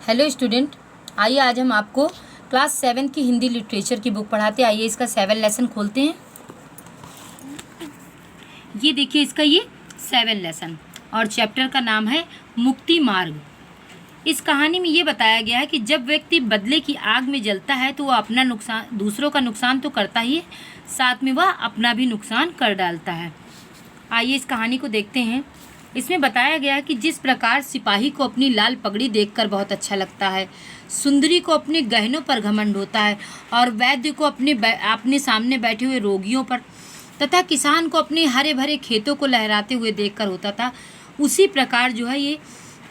Hello student, आइए आज हम आपको क्लास 7 की हिंदी लिटरेचर की बुक पढ़ाते हैं। आइए इसका 7 लेसन खोलते हैं। ये देखिए इसका ये 7 लेसन और चैप्टर का नाम है मुक्ति मार्ग। इस कहानी में ये बताया गया है कि जब व्यक्ति बदले की आग में जलता है तो वह अपना नुकसान, दूसरों का नुकसान तो करता ही है, साथ में वह अपना भी नुकसान कर डालता है। आइए इस कहानी को देखते हैं। इसमें बताया गया है कि जिस प्रकार सिपाही को अपनी लाल पगड़ी देखकर बहुत अच्छा लगता है, सुंदरी को अपने गहनों पर घमंड होता है और वैद्य को अपने सामने बैठे हुए रोगियों पर तथा किसान को अपने हरे भरे खेतों को लहराते हुए देखकर होता था, उसी प्रकार जो है ये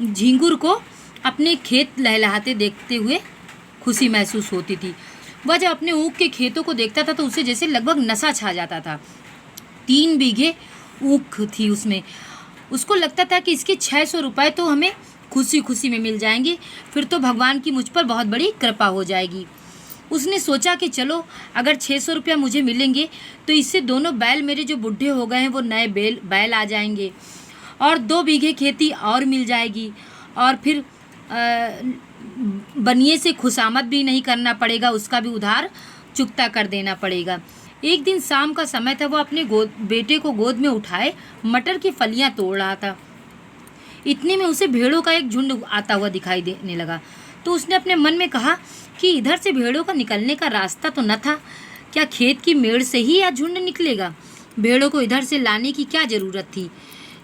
झींगुर को अपने खेत लहलहाते देखते हुए खुशी महसूस होती थी। वह जब अपने ऊख के खेतों को देखता था तो उसे जैसे लगभग नशा छा जाता था। 3 बीघे ऊख थी उसमें। उसको लगता था कि इसके 600 रुपये तो हमें खुशी खुशी में मिल जाएंगे, फिर तो भगवान की मुझ पर बहुत बड़ी कृपा हो जाएगी। उसने सोचा कि चलो अगर 600 रुपया मुझे मिलेंगे तो इससे दोनों बैल मेरे जो बूढ़े हो गए हैं वो नए बैल आ जाएंगे और 2 बीघे खेती और मिल जाएगी और फिर बनिए से खुशामद भी नहीं करना पड़ेगा, उसका भी उधार चुकता कर देना पड़ेगा। एक दिन शाम का समय था। वो अपने बेटे को गोद में उठाए मटर की फलियां तोड़ रहा था। इतने में उसे भेड़ों का एक झुंड आता हुआ दिखाई देने लगा। तो उसने अपने मन में कहा कि इधर से भेड़ों का निकलने का रास्ता तो न था, क्या खेत की मेड़ से ही यह झुंड निकलेगा? भेड़ों को इधर से लाने की क्या ज़रूरत थी?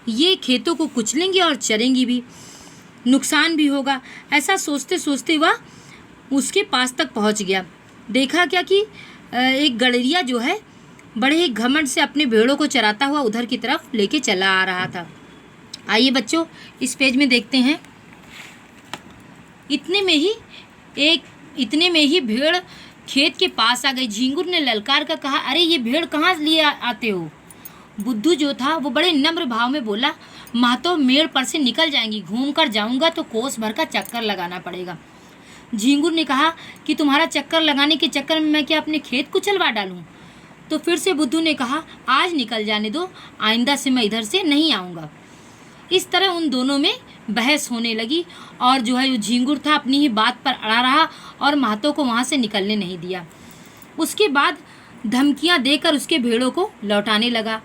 ये खेतों को कुचलेंगी और चरेंगी भी, नुकसान भी होगा। ऐसा सोचते सोचते वह उसके पास तक पहुंच गया। देखा क्या कि एक गड़रिया जो है बड़े ही घमंड से अपने भेड़ों को चराता हुआ उधर की तरफ लेके चला आ रहा था। आइए बच्चों इस पेज में देखते हैं। इतने में ही भेड़ खेत के पास आ गई। झींगुर ने ललकार कर कहा, अरे ये भेड़ कहाँ लिए आते हो? बुद्धू जो था वो बड़े नम्र भाव में बोला, महतो मेड़ पर से निकल जाएंगी, घूम कर जाऊंगा तो कोस भर का चक्कर लगाना पड़ेगा। झींगुर ने कहा कि तुम्हारा चक्कर लगाने के चक्कर में मैं क्या अपने खेत को चलवा डालूं? तो फिर से बुद्धू ने कहा, आज निकल जाने दो, आइंदा से मैं इधर से नहीं आऊँगा। इस तरह उन दोनों में बहस होने लगी और जो है वो झींगुर था अपनी ही बात पर अड़ा रहा और महतो को वहाँ से निकलने नहीं दिया। उसके बाद धमकियाँ देकर उसके भेड़ों को लौटाने लगा।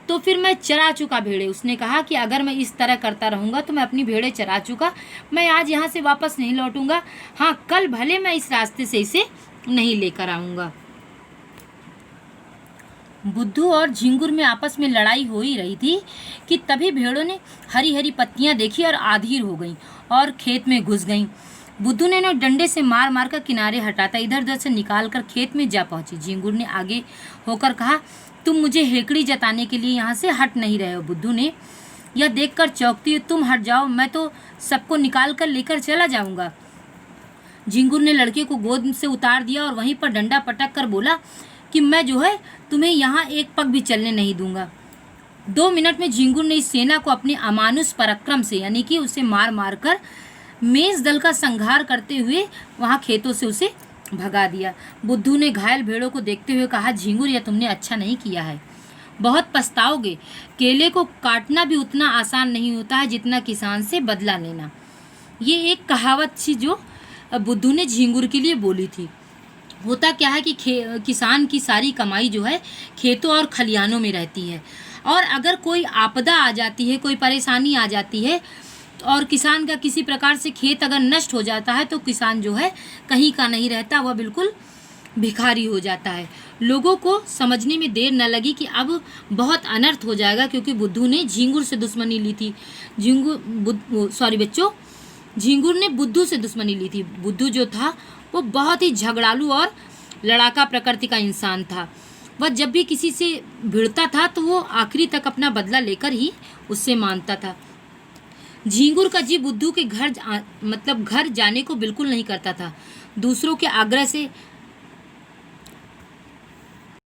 तो फिर मैं चरा चुका भेड़े, उसने कहा कि अगर मैं इस तरह करता रहूँगा तो मैं अपनी भेड़ें चरा चुका, मैं आज यहाँ से वापस नहीं लौटूंगा। हाँ, कल भले मैं इस रास्ते से इसे नहीं लेकर आऊँगा। बुद्धू और झींगुर में आपस में लड़ाई हो ही रही थी कि तभी भेड़ों ने हरी हरी पत्तियाँ देखी और आधीर हो गईं और खेत में घुस गईं। बुद्धू ने उन्हें डंडे से मार मार कर किनारे हटाता इधर उधर से निकाल कर खेत में जा पहुँची। झींगुर ने आगे होकर कहा, तुम मुझे हेकड़ी जताने के लिए यहाँ से हट नहीं रहे हो। बुद्धू ने यह देखकर चौंकती हुई, तुम हट जाओ, मैं तो सबको निकाल कर लेकर चला जाऊँगा। झींगुर ने लड़के को गोद से उतार दिया और वहीं पर डंडा पटक कर बोला कि मैं जो है तुम्हें यहाँ एक पग भी चलने नहीं दूंगा। 2 मिनट में झींगुर ने इस सेना को अपने अमानुष पराक्रम से यानी कि उसे मार मार कर मेष दल का संहार करते हुए वहाँ खेतों से उसे भगा दिया। बुद्धू ने घायल भेड़ों को देखते हुए कहा, झींगुर यह तुमने अच्छा नहीं किया है, बहुत पछताओगे। केले को काटना भी उतना आसान नहीं होता है जितना किसान से बदला लेना। ये एक कहावत थी जो बुद्धू ने झींगुर के लिए बोली थी। होता क्या है कि किसान की सारी कमाई जो है खेतों और खलिहानों में रहती है और अगर कोई आपदा आ जाती है, कोई परेशानी आ जाती है और किसान का किसी प्रकार से खेत अगर नष्ट हो जाता है तो किसान जो है कहीं का नहीं रहता, वह बिल्कुल भिखारी हो जाता है। लोगों को समझने में देर न लगी कि अब बहुत अनर्थ हो जाएगा, क्योंकि बुद्धू ने झींगुर से दुश्मनी ली थी। झींगुर ने बुद्धू से दुश्मनी ली थी। बुद्धू जो था वो बहुत ही झगड़ालू और लड़ाका प्रकृति का इंसान था। वह जब भी किसी से भिड़ता था तो वो आखिरी तक अपना बदला लेकर ही उससे मानता था। झींगुर का जी बुद्धू के घर जाने को बिल्कुल नहीं करता था। दूसरों के आग्रह से